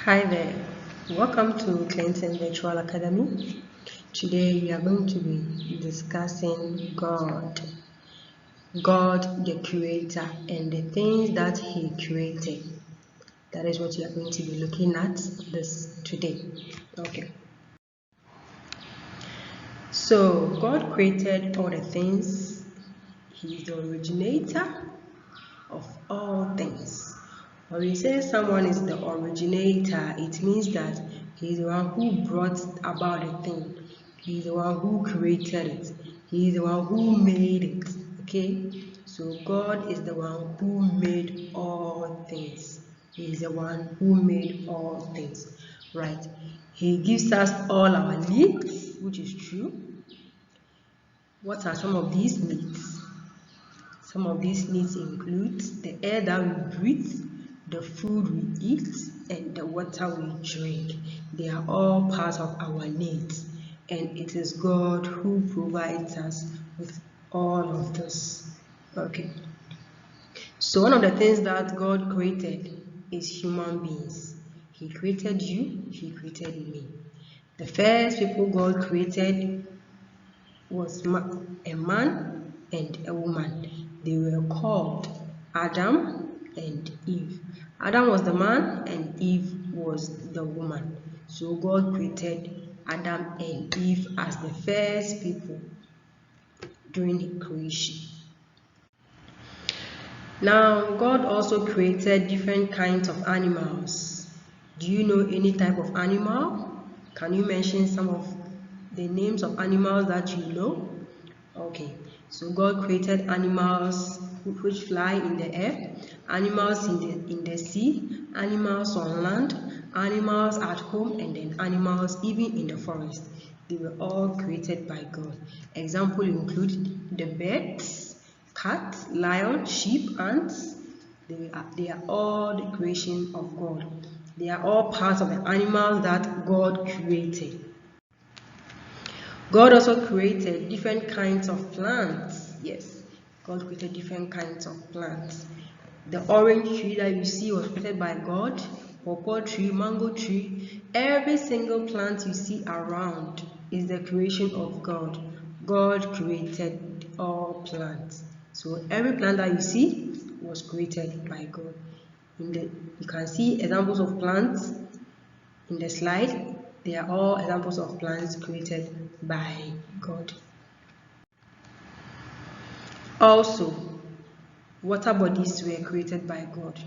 Hi there, welcome to Clinton Virtual Academy. Today we are going to be discussing God, the Creator, and the things that He created. That is what we are going to be looking at today. Okay. So God created all the things. He is the originator of all things. When we say someone is the originator, it means that he is the one who brought about a thing. He is the one who created it. He is the one who made it. Okay? So God is the one who made all things. He is the one who made all things. Right? He gives us all our needs, which is true. What are some of these needs? Some of these needs include the air that we breathe, the food we eat, and the water we drink. They are all part of our needs, and it is God who provides us with all of this. Okay. So one of the things that God created is human beings. He created you, He created me. The first people God created was a man and a woman. They were called Adam and Eve. Adam was the man and Eve was the woman. So God created Adam and Eve as the first people during the creation. Now, God also created different kinds of animals. Do you know any type of animal? Can you mention some of the names of animals that you know? Okay, so God created animals which fly in the air, animals in the sea, animals on land, animals at home, and then animals even in the forest. They were all created by God. Example include the birds, cat, lion, sheep, ants. They are all the creation of God. They are all parts of the animals that God created. God also created different kinds of plants. Yes, God created different kinds of plants. The orange tree that you see was created by God, pawpaw tree, mango tree. Every single plant you see around is the creation of God. God created all plants. So every plant that you see was created by God. You can see examples of plants in the slide. They are all examples of plants created by God. Also, water bodies were created by God.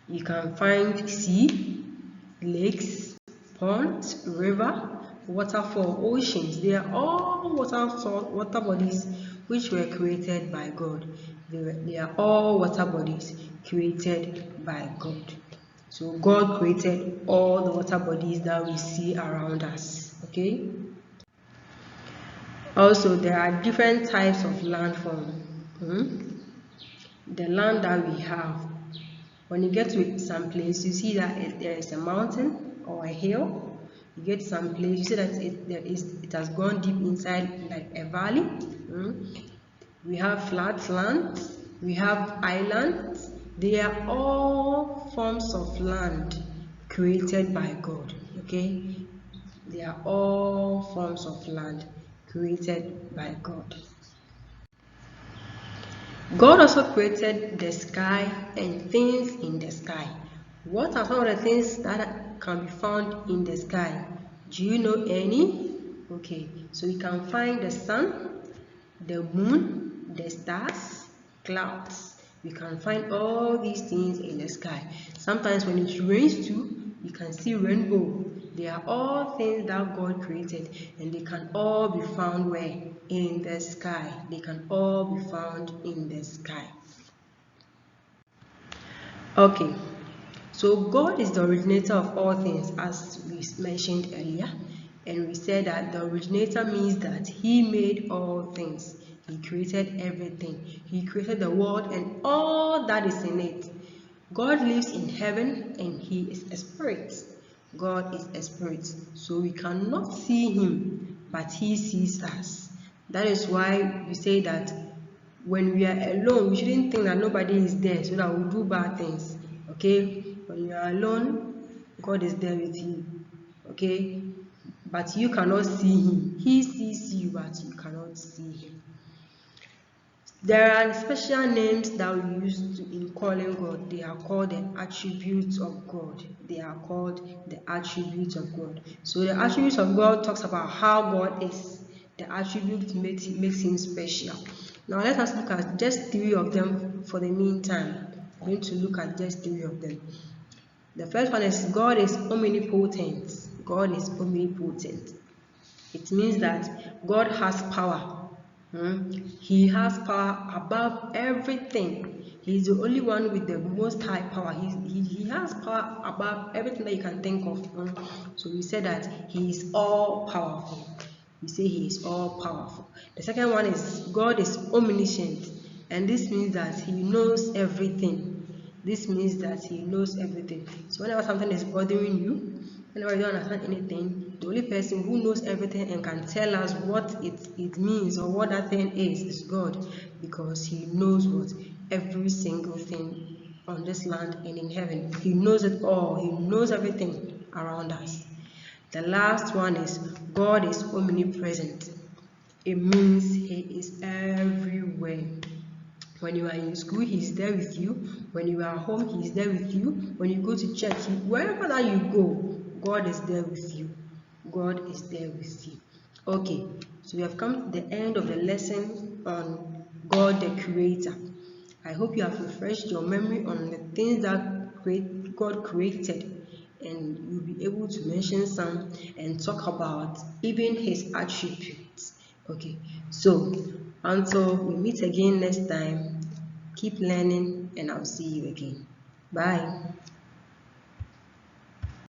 You can find sea, lakes, ponds, river, waterfall, oceans. They are all water bodies which were created by God. They are all water bodies created by God. So God created all the water bodies that we see around us. Okay. Also, there are different types of landform. The land that we have, when you get to some place, you see that there is a mountain or a hill. You get some place, you see that it has gone deep inside like a valley. We have flat lands, we have islands. They are all forms of land created by God. Okay, they are all forms of land created by God. God also created the sky and things in the sky. What are some of the things that can be found in the sky? Do you know any? Okay, so you can find the sun, the moon, the stars, clouds. You can find all these things in the sky. Sometimes when it rains too, you can see rainbow. They are all things that God created, and they can all be found where? In the sky. They can all be found in the sky. Okay, so God is the originator of all things, as we mentioned earlier, and we said that the originator means that He made all things. He created everything. He created the world and all that is in it. God lives in heaven and He is a spirit. God is a spirit, so we cannot see Him, but He sees us. That is why we say that when we are alone, we shouldn't think that nobody is there so that we'll do bad things. Okay, when you are alone God is there with you, okay? But you cannot see him. He sees you, but you cannot see him. There are special names that we use in calling God. They are called the attributes of God. They are called the attributes of God. So the attributes of God talks about how God is. The attribute makes him special. Now let us look at just 3 of them for the meantime. I'm going to look at just 3 of them. The first one is God is omnipotent. God is omnipotent. It means that God has power. He has power above everything. He's the only one with the most high power. He has power above everything that you can think of. So we say that he is all powerful. We say he is all powerful. The second one is God is omniscient, and this means that he knows everything. This means that he knows everything. So whenever something is bothering you, whenever you don't understand anything, the only person who knows everything and can tell us what it means or what that thing is God, because he knows what every single thing on this land and in heaven. He knows it all. He knows everything around us. The last one is God is omnipresent. It means he is everywhere. When you are in school, he's there with you. When you are home, he's there with you. When you go to church, wherever that you go, God is there with you. God is there with you. Okay, so we have come to the end of the lesson on God the Creator. I hope you have refreshed your memory on the things that God created, and you'll be able to mention some and talk about even his attributes. Okay, so until we meet again next time, keep learning and I'll see you again. Bye.